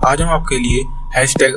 आज हम आपके लिए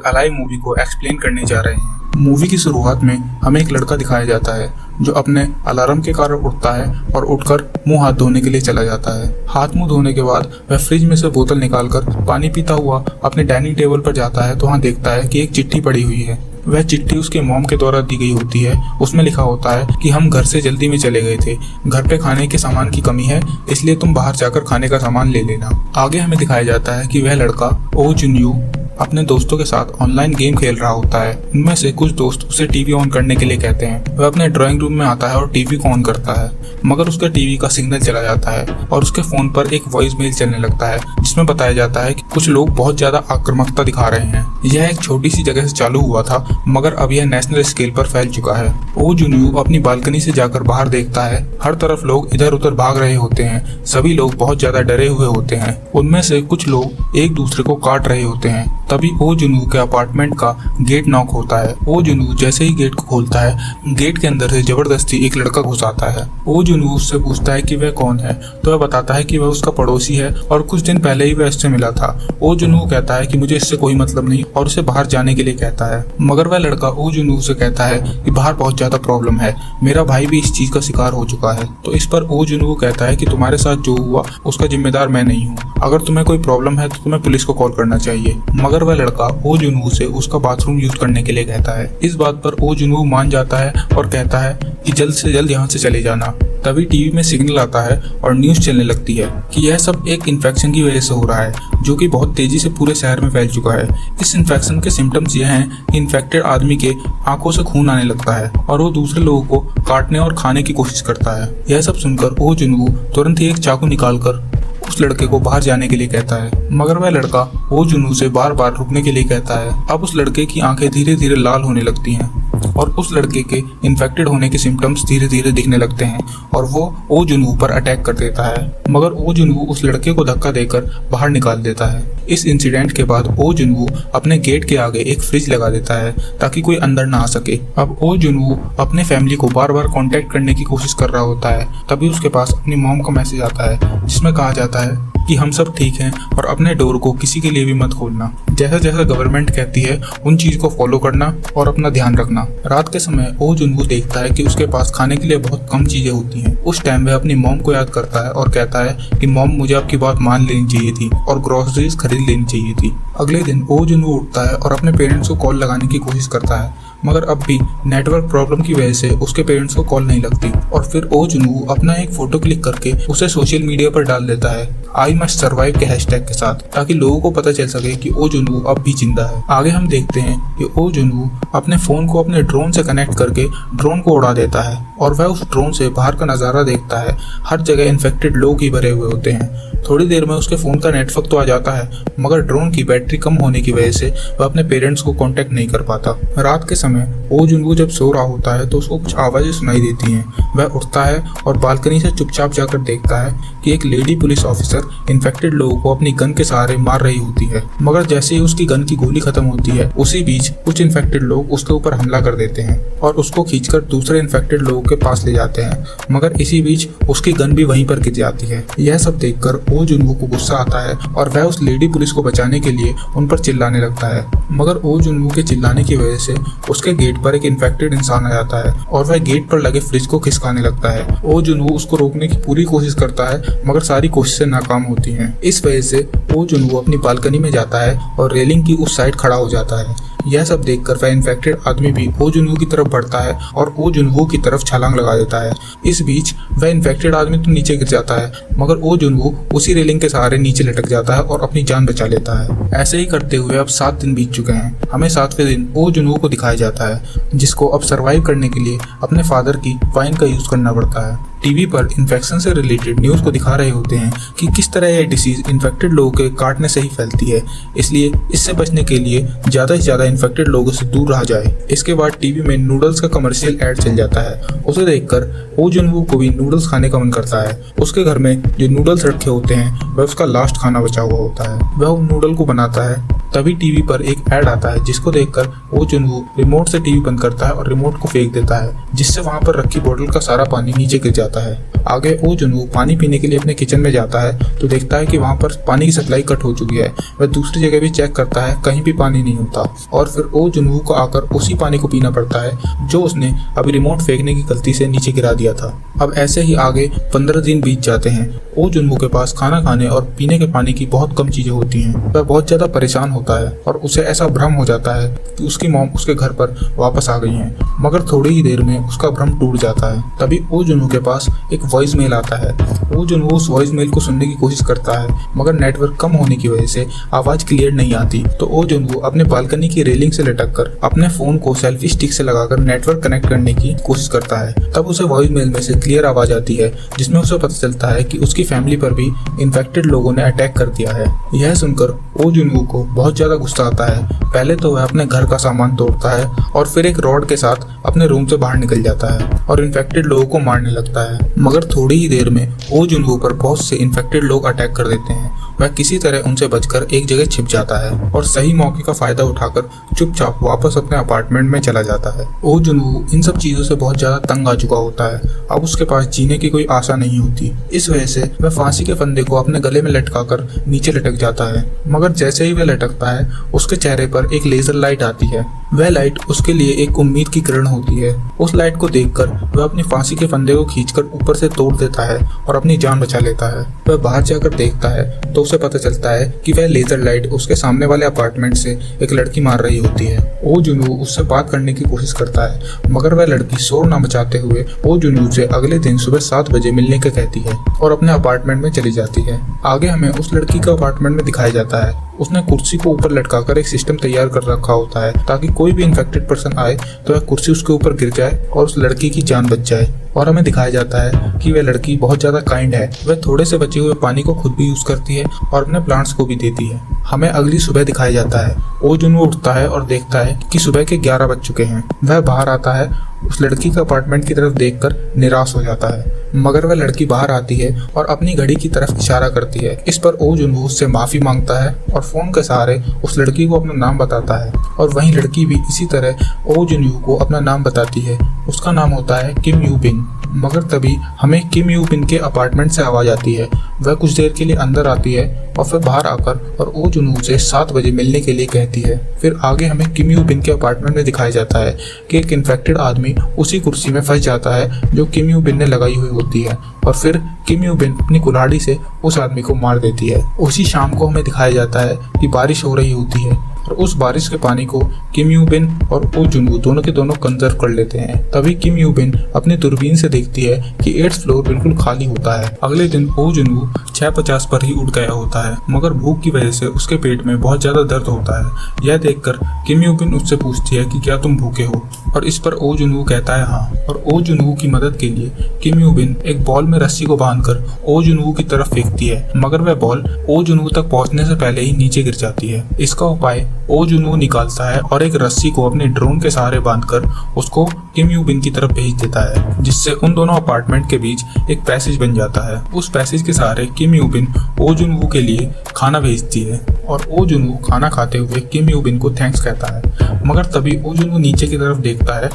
#अलाइव मूवी को एक्सप्लेन करने जा रहे हैं। मूवी की शुरुआत में हमें एक लड़का दिखाया जाता है जो अपने अलार्म के कारण उठता है और उठकर मुंह हाथ धोने के लिए चला जाता है। हाथ मुंह धोने के बाद वह फ्रिज में से बोतल निकालकर पानी पीता हुआ अपने डाइनिंग टेबल पर जाता है तो वहाँ देखता है कि एक चिट्ठी पड़ी हुई है। वह चिट्ठी उसके मॉम के द्वारा दी गई होती है। उसमें लिखा होता है कि हम घर से जल्दी में चले गए थे, घर पे खाने के सामान की कमी है, इसलिए तुम बाहर जाकर खाने का सामान ले लेना। आगे हमें दिखाया जाता है कि वह लड़का ओ जुनयू अपने दोस्तों के साथ ऑनलाइन गेम खेल रहा होता है। उनमें से कुछ दोस्त उसे टीवी ऑन करने के लिए कहते हैं। वह अपने ड्राइंग रूम में आता है और टीवी को ऑन करता है, मगर उसके टीवी का सिग्नल चला जाता है और उसके फोन पर एक वॉइस मेल चलने लगता है जिसमें बताया जाता है कि कुछ लोग बहुत ज्यादा आक्रामकता दिखा रहे हैं। यह एक छोटी सी जगह से चालू हुआ था, मगर अब यह नेशनल स्केल पर फैल चुका है। ओ जुनयू अपनी बालकनी से जाकर बाहर देखता है। हर तरफ लोग इधर उधर भाग रहे होते हैं। सभी लोग बहुत ज्यादा डरे हुए होते हैं। उनमें से कुछ लोग एक दूसरे को काट रहे होते हैं। तभी ओ जुनू के अपार्टमेंट का गेट नॉक होता है। ओ जुनू जैसे ही गेट को खोलता है, गेट के अंदर से जबरदस्ती एक लड़का घुस आता है। ओ जुनू उससे पूछता है कि वह कौन है, तो वह बताता है कि वह उसका पड़ोसी है और कुछ दिन पहले ही वह इससे मिला था। ओ जुनू कहता है कि मुझे इससे कोई मतलब नहीं और उसे बाहर जाने के लिए कहता है, मगर वह लड़का ओ जुनू से कहता है कि बाहर बहुत ज्यादा प्रॉब्लम है, मेरा भाई भी इस चीज का शिकार हो चुका है। तो इस पर ओ जुनू कहता है कि तुम्हारे साथ जो हुआ उसका जिम्मेदार मैं नहीं हूँ, अगर तुम्हें कोई प्रॉब्लम है तो तुम्हें पुलिस को कॉल करना चाहिए। मगर वह लड़का ओ जुनू से उसका बाथरूम यूज करने के लिए कहता है। इस बात पर ओ जुनू मान जाता है और कहता है कि जल्द से जल्द यहाँ से चले जाना। तभी टीवी में सिग्नल आता है और न्यूज चलने लगती है कि यह सब एक इन्फेक्शन की वजह से हो रहा है, जो कि बहुत तेजी से पूरे शहर में फैल चुका है। इस इन्फेक्शन के सिम्टम्स यह हैं कि इन्फेक्टेड आदमी के आंखों से खून आने लगता है और वो दूसरे लोगों को काटने और खाने की कोशिश करता है। यह सब सुनकर ओ जुनू तुरंत ही एक चाकू निकालकर उस लड़के को बाहर जाने के लिए कहता है, मगर वह लड़का ओ जुनू से बार बार रुकने के लिए कहता है। अब उस लड़के की आंखें धीरे धीरे लाल होने लगती हैं और उस लड़के के इन्फेक्टेड होने के सिम्टम्स धीरे धीरे दिखने लगते हैं और वो ओ जुनू पर अटैक कर देता है, मगर ओ जुनू उस लड़के को धक्का देकर बाहर निकाल देता है। इस इंसिडेंट के बाद ओ जुनू अपने गेट के आगे एक फ्रिज लगा देता है ताकि कोई अंदर ना आ सके। अब ओ जुनू अपने फैमिली को बार बार कांटेक्ट करने की कोशिश कर रहा होता है। तभी उसके पास अपनी मॉम का मैसेज आता है जिसमें कहा जाता है कि हम सब ठीक हैं और अपने डोर को किसी के लिए भी मत खोलना। जैसा जैसा गवर्नमेंट कहती है उन चीज को फॉलो करना और अपना ध्यान रखना। रात के समय ओ जुनू देखता है कि उसके पास खाने के लिए बहुत कम चीजें होती हैं। उस टाइम वह अपनी मॉम को याद करता है और कहता है कि मॉम मुझे आपकी बात मान लेनी चाहिए थी और ग्रोसरीज खरीद लेनी चाहिए थी। अगले दिन ओ जुनू उठता है और अपने पेरेंट्स को कॉल लगाने की कोशिश करता है, मगर अब भी नेटवर्क प्रॉब्लम की वजह से उसके पेरेंट्स को कॉल नहीं लगती। और फिर ओ जुनू अपना एक फोटो क्लिक करके उसे सोशल मीडिया पर डाल देता है आई मस्ट सर्वाइव के हैशटैग के साथ, ताकि लोगों को पता चल सके कि ओ जुनू अब भी जिंदा है। आगे हम देखते हैं कि ओ जुनू अपने फोन को अपने ड्रोन से कनेक्ट करके ड्रोन को उड़ा देता है और वह उस ड्रोन से बाहर का नजारा देखता है। हर जगह इन्फेक्टेड लोग ही भरे हुए होते हैं। थोड़ी देर में उसके फोन का नेटवर्क तो आ जाता है, मगर ड्रोन की बैटरी कम होने की वजह से वह अपने पेरेंट्स को कांटेक्ट नहीं कर पाता। रात के समय ओ जुनू जब सो रहा होता है तो उसको कुछ आवाजें सुनाई देती हैं। वह उठता है और बालकनी से चुपचाप जाकर देखता है कि एक लेडी पुलिस ऑफिसर इन्फेक्टेड लोगों को अपनी गन के सहारे मार रही होती है, मगर जैसे ही उसकी गन की गोली खत्म होती है उसी बीच कुछ इन्फेक्टेड लोग उसके ऊपर हमला कर देते हैं और उसको खींचकर दूसरे इन्फेक्टेड लोगों के पास ले जाते हैं, मगर इसी बीच उसकी गन भी वहीं पर गिर जाती है। यह सब देखकर ओ जुनू को गुस्सा आता है और वह उस लेडी पुलिस को बचाने के लिए उन पर चिल्लाने लगता है, मगर ओ जुनू के चिल्लाने की वजह से उसके गेट पर एक इन्फेक्टेड इंसान आ जाता है और वह गेट पर लगे फ्रिज को खिसकाने लगता है। ओ जुनू उसको रोकने की पूरी कोशिश करता है, मगर सारी कोशिशें नाकाम होती हैं। इस वजह से ओ जुनू अपनी बालकनी में जाता है और रेलिंग की उस साइड खड़ा हो जाता है। यह सब देखकर वह इन्फेक्टेड आदमी भी ओ जुनू की तरफ बढ़ता है और ओ जुनू की तरफ छलांग लगा देता है। इस बीच वह इन्फेक्टेड आदमी तो नीचे गिर जाता है, मगर ओ जुनू उसी रेलिंग के सहारे नीचे लटक जाता है और अपनी जान बचा लेता है। ऐसे ही करते हुए अब 7 दिन बीत चुके हैं। हमें 7वें दिन ओ जुनू को दिखाया जाता है, जिसको अब सर्वाइव करने के लिए अपने फादर की वाइन का यूज करना पड़ता है। टीवी पर इन्फेक्शन से रिलेटेड न्यूज को दिखा रहे होते हैं कि किस तरह यह डिसीज इन्फेक्टेड लोगों के काटने से ही फैलती है, इसलिए इससे बचने के लिए ज्यादा से ज्यादा इन्फेक्टेड लोगों से दूर रहा जाए। इसके बाद टीवी में नूडल्स का कमर्शियल एड चल जाता है। उसे देखकर ओ जुनू को भी नूडल्स खाने का मन करता है। उसके घर में जो नूडल्स रखे होते हैं वह उसका लास्ट खाना बचा हुआ होता है। वह उन नूडल को बनाता है तभी टीवी पर एक ऐड आता है जिसको देखकर ओ जुनवू रिमोट से टीवी बंद करता है और रिमोट को फेंक देता है, जिससे वहां पर रखी बोतल का सारा पानी नीचे गिर जाता है। आगे ओ जुनवू पानी पीने के लिए अपने किचन में जाता है तो देखता है कि वहां पर पानी की सप्लाई कट हो चुकी है। वह दूसरी जगह भी चेक करता है, कहीं भी पानी नहीं होता और फिर ओ जुनवू को आकर उसी पानी को पीना पड़ता है जो उसने अभी रिमोट फेंकने की गलती से नीचे गिरा दिया था। अब ऐसे ही आगे 15 दिन बीत जाते हैं। ओ जुनवू के पास खाना खाने और पीने के पानी की बहुत कम चीजें होती हैं। वह बहुत ज्यादा परेशान होता है और उसे ऐसा भ्रम हो जाता है कि उसकी मॉम उसके घर पर वापस आ गई हैं, मगर थोड़ी ही देर में उसका भ्रम टूट जाता है। तभी ओ जुनवू के पास एक वॉइस मेल आता है। ओ जुनवू उस वॉइस मेल को सुनने की कोशिश करता है, मगर नेटवर्क कम होने की वजह से आवाज क्लियर नहीं आती। तो ओ जुनवू अपने बालकनी की रेलिंग से लटक कर अपने फोन को सेल्फी स्टिक से लगाकर नेटवर्क कनेक्ट करने की कोशिश करता है। तब उसे वॉइस मेल में से क्लियर आवाज आती है जिसमें उसे पता चलता है कि उसकी फैमिली पर भी इन्फेक्टेड लोगों ने अटैक कर दिया है। यह सुनकर ओ जुनवू को बहुत ज्यादा गुस्सा आता है। पहले तो वह अपने घर का सामान तोड़ता है और फिर एक रॉड के साथ अपने रूम से बाहर निकल जाता है और इन्फेक्टेड लोगों को मारने लगता है। मगर थोड़ी ही देर में ओ जुनवू पर बहुत से इन्फेक्टेड लोग अटैक कर देते हैं। वह किसी तरह उनसे बचकर एक जगह छिप जाता है और सही मौके का फायदा उठाकर चुपचाप वापस अपने अपार्टमेंट में चला जाता है। ओ जुनवू इन सब चीजों से बहुत ज्यादा तंग आ चुका होता है। अब उसके पास जीने की कोई आशा नहीं होती। इस वजह से वह फांसी के फंदे को अपने गले में लटकाकर नीचे लटक जाता है। मगर जैसे ही वह लटकता है उसके चेहरे पर एक लेजर लाइट आती है। वह लाइट उसके लिए एक उम्मीद की किरण होती है। उस लाइट को देखकर वह अपनी फांसी के फंदे को खींचकर ऊपर से तोड़ देता है और अपनी जान बचा लेता है। वह बाहर जाकर देखता है तो उसे पता चलता है कि वह लेजर लाइट उसके सामने वाले अपार्टमेंट से एक लड़की मार रही होती है। ओ जुनवू उससे बात करने की कोशिश करता है, मगर वह लड़की शोर न मचाते हुए ओ जुनवू से अगले दिन सुबह 7 बजे मिलने का कहती है और अपने अपार्टमेंट में चली जाती है। आगे हमें उस लड़की का अपार्टमेंट में दिखाया जाता है। उसने कुर्सी को ऊपर लटकाकर एक सिस्टम तैयार कर रखा होता है ताकि कोई भी इन्फेक्टेड पर्सन आए तो वह कुर्सी उसके ऊपर गिर जाए और उस लड़की की जान बच जाए। और हमें दिखाया जाता है कि वह लड़की बहुत ज्यादा काइंड है। वह थोड़े से बचे हुए पानी को खुद भी यूज करती है और अपने प्लांट्स को भी देती है। हमें अगली सुबह दिखाया जाता है। ओ जुनवू उठता है और देखता है कि सुबह के 11 बज चुके हैं। वह बाहर आता है, उस लड़की का अपार्टमेंट की तरफ देखकर निराश हो जाता है, मगर वह लड़की बाहर आती है और अपनी घड़ी की तरफ इशारा करती है। इस पर ओ जुनवू उससे माफी मांगता है और फोन के सहारे उस लड़की को अपना नाम बताता है और वहीं लड़की भी इसी तरह ओ जुनवू को अपना नाम बताती है। उसका नाम होता है किम यू बिन। मगर तभी हमें किम यू बिन के अपार्टमेंट से आवाज आती है। वह कुछ देर के लिए अंदर आती है और फिर बाहर आकर और ओ जुनवू से 7 बजे मिलने के लिए कहती है। फिर आगे हमें किम यू बिन के अपार्टमेंट में दिखाया जाता है कि एक इन्फेक्टेड आदमी उसी कुर्सी में फंस जाता है जो किम यू बिन ने लगाई हुई होती है और फिर किम यू बिन अपनी कुल्हाड़ी से उस आदमी को मार देती है। उसी शाम को हमें दिखाया जाता है कि बारिश हो रही होती है और उस बारिश के पानी को किम यू बिन और ओ जुनवू दोनों के दोनों कंजर्व कर लेते हैं। तभी किम यू बिन अपनी दूरबीन से देखती है कि 8th फ्लोर बिल्कुल खाली होता है। अगले दिन ओ जुनवू 6:50 पर ही उठ गया होता है, मगर भूख की वजह से उसके पेट में बहुत ज्यादा दर्द होता है। यह देखकर किम यू बिन उससे पूछती है कि क्या तुम भूखे हो, और इस पर ओ जुनवू कहता है हाँ। और ओ जुनवू की मदद के लिए किम यू बिन एक बॉल में रस्सी को बांधकर ओ जुनवू की तरफ फेंकती है, मगर वह बॉल ओ जुनवू तक पहुंचने से पहले ही नीचे गिर जाती है। इसका उपाय ओ जुनवू निकालता है और एक रस्सी को अपने ड्रोन के सहारे बांधकर उसको किम यू बिन की तरफ भेज देता है, जिससे उन दोनों अपार्टमेंट के बीच एक पैसेज बन जाता है। उस पैसेज के सहारे किम यू बिन ओ जुनवू के लिए खाना भेजती है और ओ जुनवू खाना खाते हुए किम यू बिन को थैंक्स कहता है। मगर तभी ओ जुनवू नीचे की तरफ देखता है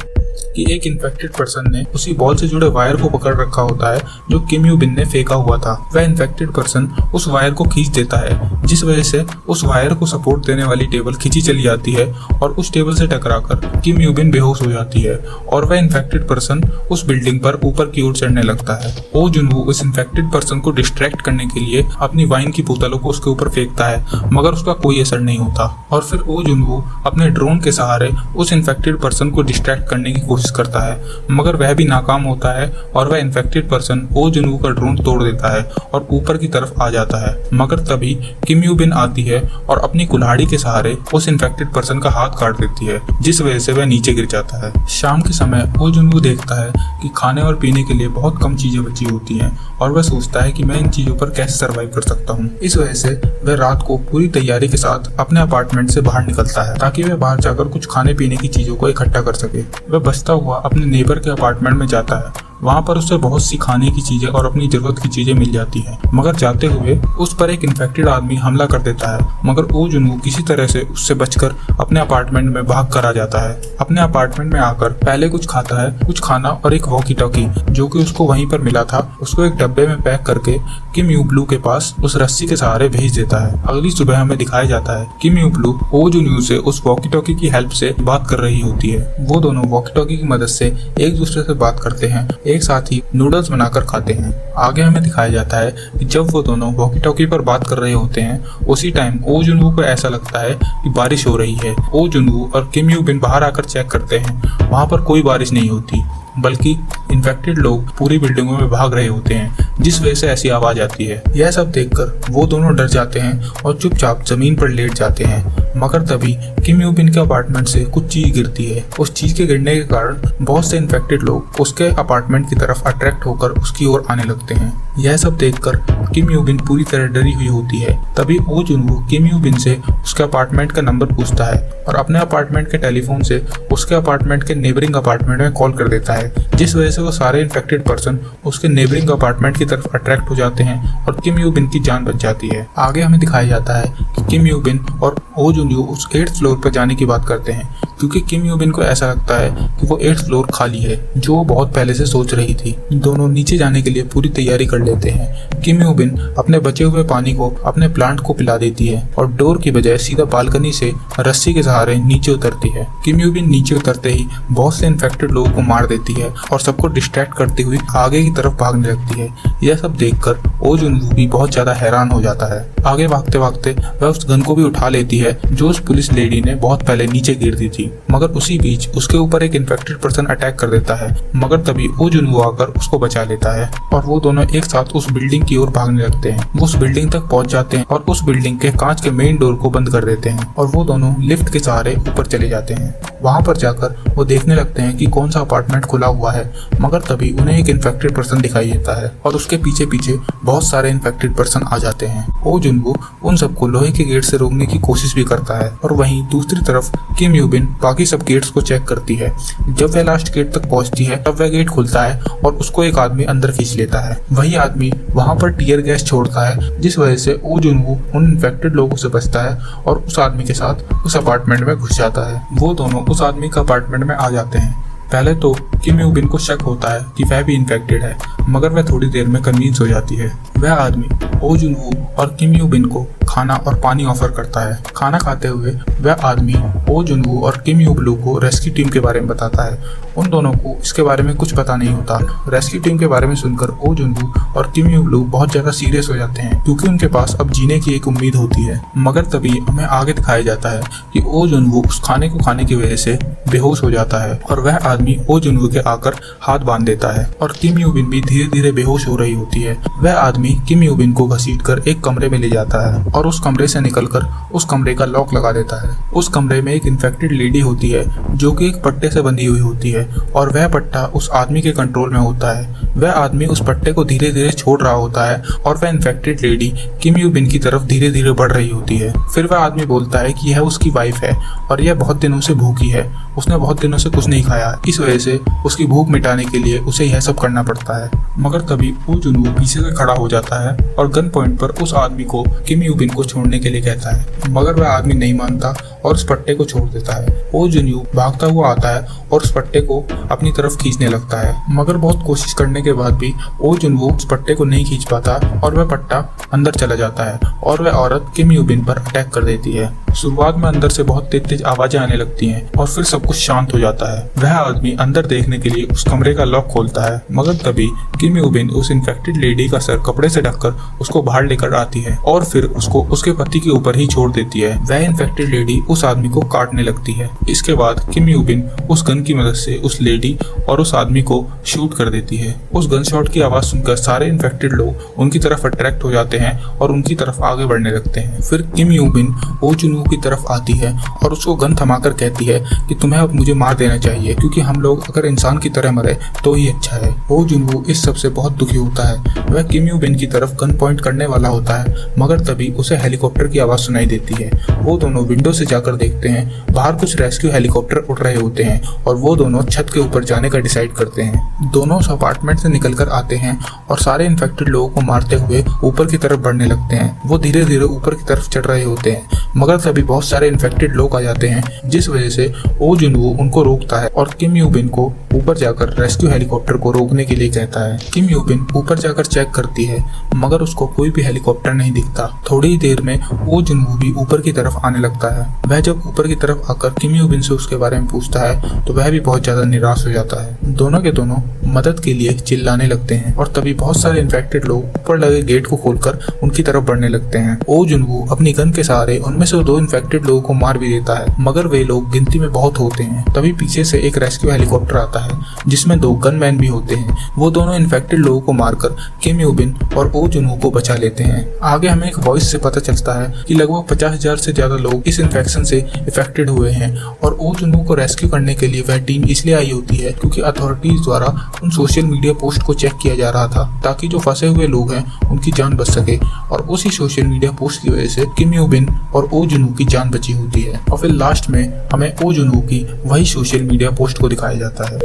कि एक इन्फेक्टेड पर्सन ने उसी बॉल से जुड़े वायर को पकड़ रखा होता है जो किम यू बिन ने फेंका हुआ था। वह इन्फेक्टेड पर्सन उस वायर को खींच देता है, जिस वजह से उस वायर को सपोर्ट देने वाली टेबल खींची चली जाती है और उस टेबल से टकराकर किम यू बिन बेहोश हो जाती है और वह इन्फेक्टेड पर्सन उस बिल्डिंग पर ऊपर की ओर चढ़ने लगता है। ओ जुनवू उस इन्फेक्टेड पर्सन को डिस्ट्रैक्ट करने के लिए अपनी वाइन की बोतलों को उसके ऊपर फेंकता है, मगर उसका कोई असर नहीं होता। और फिर ओ जुनवू अपने ड्रोन के सहारे उस इन्फेक्टेड पर्सन को डिस्ट्रैक्ट करने की कोशिश करता है, मगर वह भी नाकाम होता है और वह इन्फेक्टेड पर्सन ओ जुनवू का ड्रोन तोड़ देता है और ऊपर की तरफ आ जाता है। मगर तभी किम यू बिन आती है और अपनी कुल्हाड़ी के सहारे उस इन्फेक्टेड पर्सन का हाथ काट देती है, जिस वजह से वह नीचे गिर जाता है। शाम के समय ओ जुनवू देखता है कि खाने और पीने के लिए बहुत कम चीजें बची होती हैं और वह सोचता है कि मैं इन चीजों पर कैसे सर्वाइव कर सकता हूँ। इस वजह से वह रात को पूरी तैयारी के साथ अपने अपार्टमेंट से बाहर निकलता है ताकि वह बाहर जाकर कुछ खाने पीने की चीजों को इकट्ठा कर सके। वह बचता हुआ अपने नेबर के अपार्टमेंट में जाता है वहाँ पर उसे बहुत सी खाने की चीजें और अपनी जरूरत की चीजें मिल जाती हैं। मगर जाते हुए उस पर एक इन्फेक्टेड आदमी हमला कर देता है, मगर ओ जुनवू किसी तरह से उससे बचकर अपने अपार्टमेंट में भाग कर आ जाता है। अपने अपार्टमेंट में आकर पहले कुछ खाता है, कुछ खाना और एक वॉकी टॉकी जो कि उसको वहीं पर मिला था, उसको एक डब्बे में पैक करके किम यू ब्लू के पास उस रस्सी के सहारे भेज देता है। अगली सुबह हमें दिखाया जाता है किम यू ब्लू ओ जुनवू से उस वॉकी टॉकी की हेल्प से बात कर रही होती है। वो दोनों वॉकी टॉकी की मदद से एक दूसरे से बात करते हैं, एक साथ ही नूडल्स बनाकर खाते हैं। आगे हमें दिखाया जाता है कि जब वो दोनों वॉकी टॉकी पर बात कर रहे होते हैं, उसी टाइम ओ जुनवू को ऐसा लगता है कि बारिश हो रही है। ओ जुनवू और किम यू बिन बाहर आकर चेक करते हैं, वहाँ पर कोई बारिश नहीं होती, बल्कि इन्फेक्टेड लोग पूरी बिल्डिंगों में भाग रहे होते हैं, जिस वजह से ऐसी आवाज आती है। यह सब देखकर वो दोनों डर जाते हैं और चुपचाप जमीन पर लेट जाते हैं। मगर तभी किम यू बिन के अपार्टमेंट से कुछ चीज गिरती है। उस चीज के गिरने के कारण बहुत से इन्फेक्टेड लोग उसके अपार्टमेंट की तरफ अट्रैक्ट होकर उसकी ओर आने लगते हैं। यह सब देखकर किम यू बिन पूरी तरह डरी हुई होती है। तभी ओ जुनवू किम यू बिन से उसके अपार्टमेंट का नंबर पूछता है और अपने अपार्टमेंट के टेलीफोन से उसके अपार्टमेंट के नेबरिंग अपार्टमेंट में कॉल कर देता है, जिस वजह से वो सारे इन्फेक्टेड पर्सन उसके नेबरिंग अपार्टमेंट की तरफ अट्रैक्ट हो जाते हैं और किम यू बिन की जान बच जाती है। आगे हमें दिखाया जाता है कि किम यू बिन और ओ जुनवू उस 8th फ्लोर पर जाने की बात करते हैं, क्योंकि किम यू बिन को ऐसा लगता है कि वो 8th फ्लोर खाली है, जो वो बहुत पहले से सोच रही थी। दोनों नीचे जाने के लिए पूरी तैयारी कर लेते हैं। किम यू बिन अपने बचे हुए पानी को अपने प्लांट को पिला देती है और डोर की बजाय सीधा बालकनी से रस्सी के सहारे नीचे उतरती है। किम यू बिन नीचे उतरते ही बहुत से इन्फेक्टेड लोगों को मार देती है और सबको डिस्ट्रैक्ट करती हुई आगे की तरफ भागने लगती है। यह सब देखकर ओ जुनवू भी बहुत ज्यादा हैरान हो जाता है। आगे भागते भागते वह उस गन को भी उठा लेती है जो उस पुलिस लेडी ने बहुत पहले नीचे गिर दी थी। मगर उसी बीच उसके ऊपर एक इन्फेक्टेड पर्सन अटैक कर देता है, मगर तभी ओ जुनवू आकर उसको बचा लेता है और वो दोनों एक साथ उस बिल्डिंग की ओर भागने लगते हैं। वो उस बिल्डिंग तक पहुंच जाते हैं और उस बिल्डिंग के कांच के मेन डोर को बंद कर देते हैं और वो दोनों लिफ्ट के सहारे ऊपर चले जाते हैं। वहां पर जाकर वो देखने लगते हैं कि कौन सा अपार्टमेंट खुला हुआ है, मगर तभी उन्हें एक इन्फेक्टेड पर्सन दिखाई देता है और उसके पीछे पीछे बहुत सारे इन्फेक्टेड पर्सन आ जाते हैं। ओ जुनवू उन सबको लोहे के गेट से रोकने की कोशिश भी करता है और वहीं दूसरी तरफ किम यू बिन बाकी सब गेट्स को चेक करती है। जब वह लास्ट गेट तक पहुंचती है तब वह गेट खुलता है और उसको एक आदमी अंदर खींच लेता है। वही आदमी वहां पर टीयर गैस छोड़ता है, जिस वजह से ओ जुनवू उन इन्फेक्टेड लोगों से बचता है और उस आदमी के साथ उस अपार्टमेंट में घुस जाता है। वो दोनों उस आदमी के अपार्टमेंट में आ जाते हैं। पहले तो किम यू बिन को शक होता है कि वह भी इन्फेक्टेड है, मगर वह थोड़ी देर में कन्विंस हो जाती है। वह आदमी ओ जुनवू और किम यू बिन को खाना और पानी ऑफर करता है। खाना खाते हुए वह आदमी ओ जुनवू और किम यू ब्लू को रेस्क्यू टीम के बारे में बताता है। उन दोनों को इसके बारे में कुछ पता नहीं होता। रेस्क्यू टीम के बारे में सुनकर ओ जुनवू और किम यू ब्लू बहुत ज्यादा सीरियस हो जाते हैं, क्योंकि उनके पास अब जीने की एक उम्मीद होती है। मगर तभी हमें आगे दिखाया जाता है कि ओ जुनवू उस खाने को खाने की वजह से बेहोश हो जाता है और वह आदमी ओ जुनवू के आकर हाथ बांध देता है और किम यू बिन भी धीरे धीरे बेहोश हो रही होती है। वह आदमी किम यू बिन को घसीटकर एक कमरे में ले जाता है और उस कमरे से निकलकर उस कमरे का लॉक लगा देता है। उस कमरे में एक इन्फेक्टेड लेडी होती है जो कि एक पट्टे से बंधी हुई होती है और वह पट्टा उस आदमी के कंट्रोल में होता है। वह आदमी उस पट्टे को धीरे धीरे छोड़ रहा होता है और वह infected lady Kim you been की तरफ धीरे धीरे बढ़ रही होती है। फिर वह आदमी बोलता है कि यह उसकी वाइफ है और यह बहुत दिनों से भूखी है, उसने बहुत दिनों से कुछ नहीं खाया, इस वजह से उसकी भूख मिटाने के लिए उसे यह सब करना पड़ता है। मगर तभी ओ जुनवू पीछे से खड़ा हो जाता है और गन पॉइंट पर उस आदमी को किम यू बिन को छोड़ने के लिए कहता है, मगर वह आदमी नहीं मानता और उस पट्टे को छोड़ देता है। ओ जुनवू भागता हुआ आता है और उस पट्टे को अपनी तरफ खींचने लगता है, मगर बहुत कोशिश करने के बाद भी ओ जुनवू उस पट्टे को नहीं खींच पाता और वह पट्टा अंदर चला जाता है और वह औरत किम यू बिन पर अटैक कर देती है। शुरुआत में अंदर से बहुत तेज तेज आवाजें आने लगती हैं और फिर सब कुछ शांत हो जाता है। वह आदमी अंदर देखने के लिए उस कमरे का लॉक खोलता है, मगर तभी किम यू बिन उस इन्फेक्टेड लेडी का सर कपड़े से ढककर उसको बाहर लेकर आती है और फिर उसको उसके पति के ऊपर ही छोड़ देती है। वह इन्फेक्टेड लेडी उस आदमी को काटने लगती है। इसके बाद किम यू बिन उस गन की मदद से उस लेडी और उस आदमी को शूट कर देती है। उस गन शॉट की आवाज सुनकर सारे इन्फेक्टेड लोग उनकी तरफ अट्रैक्ट हो जाते हैं और उनकी तरफ आगे बढ़ने लगते हैं। फिर किम यू बिन ओ जुनवू की तरफ आती है और उसको गन थमाकर कहती है कि तुम्हें अब मुझे मार देना चाहिए, क्योंकि हम लोग अगर इंसान की तरह मरे तो ही अच्छा है। ओ जुनवू इस सब से बहुत दुखी होता है। वह किम यू बिन की तरफ गन पॉइंट करने वाला होता है, मगर तभी उसे हेलीकॉप्टर की आवाज सुनाई देती है। वो दोनों विंडो से जाकर देखते हैं, बाहर कुछ रेस्क्यू हेलीकॉप्टर उड़ रहे होते हैं और वो दोनों छत के ऊपर जाने का डिसाइड करते हैं। दोनों उस अपार्टमेंट से निकलकर आते हैं और सारे इन्फेक्टेड लोगों को मारते हुए ऊपर की तरफ बढ़ने लगते हैं। वो धीरे धीरे ऊपर की तरफ चढ़ रहे होते हैं, मगर तभी बहुत सारे इन्फेक्टेड लोग आ जाते हैं, जिस वजह से ओ जुनवू उनको रोकता है और किम यू बिन को ऊपर जाकर रेस्क्यू हेलीकॉप्टर को रोकने के लिए कहता है। किम यू बिन ऊपर जाकर चेक करती है, मगर उसको कोई भी हेलीकॉप्टर नहीं दिखता। थोड़ी ही देर में ओ जुनवू भी ऊपर की तरफ आने लगता है। वह जब ऊपर की तरफ आकर किम यू बिन से उसके बारे में पूछता है तो वह भी बहुत ज्यादा निराश हो जाता है। दोनों के दोनों मदद के लिए चिल्लाने लगते हैं और तभी बहुत सारे इन्फेक्टेड लोग ऊपर लगे गेट को खोलकर उनकी तरफ बढ़ने लगते हैं। ओ जुनवू अपनी गन के सहारे उनमें से 2 इन्फेक्टेड लोगों को मार भी देता है, मगर वे लोग गिनती में बहुत होते हैं। तभी पीछे से एक रेस्क्यू हेलीकॉप्टर आता है जिसमें 2 गनमैन भी होते हैं। वो दोनों इन्फेक्टेड लोगों को मारकर किम यू बिन और ओ जुनवू को बचा लेते हैं। आगे हमें एक वॉइस से पता चलता है कि लगभग 50,000 से ज्यादा लोग इस इन्फेक्शन से इफेक्टेड हुए हैं और ओ जुनवू को रेस्क्यू करने के लिए वह टीम इसलिए आई होती है क्योंकि अथॉरिटीज द्वारा उन सोशल मीडिया पोस्ट को चेक किया जा रहा था ताकि जो फंसे हुए लोग हैं उनकी जान बच सके, और उसी सोशल मीडिया पोस्ट की वजह से किम यू बिन और ओ जुनवू की जान बची होती है। और फिर लास्ट में हमें ओ जुनवू की वही सोशल मीडिया पोस्ट को दिखाया जाता है।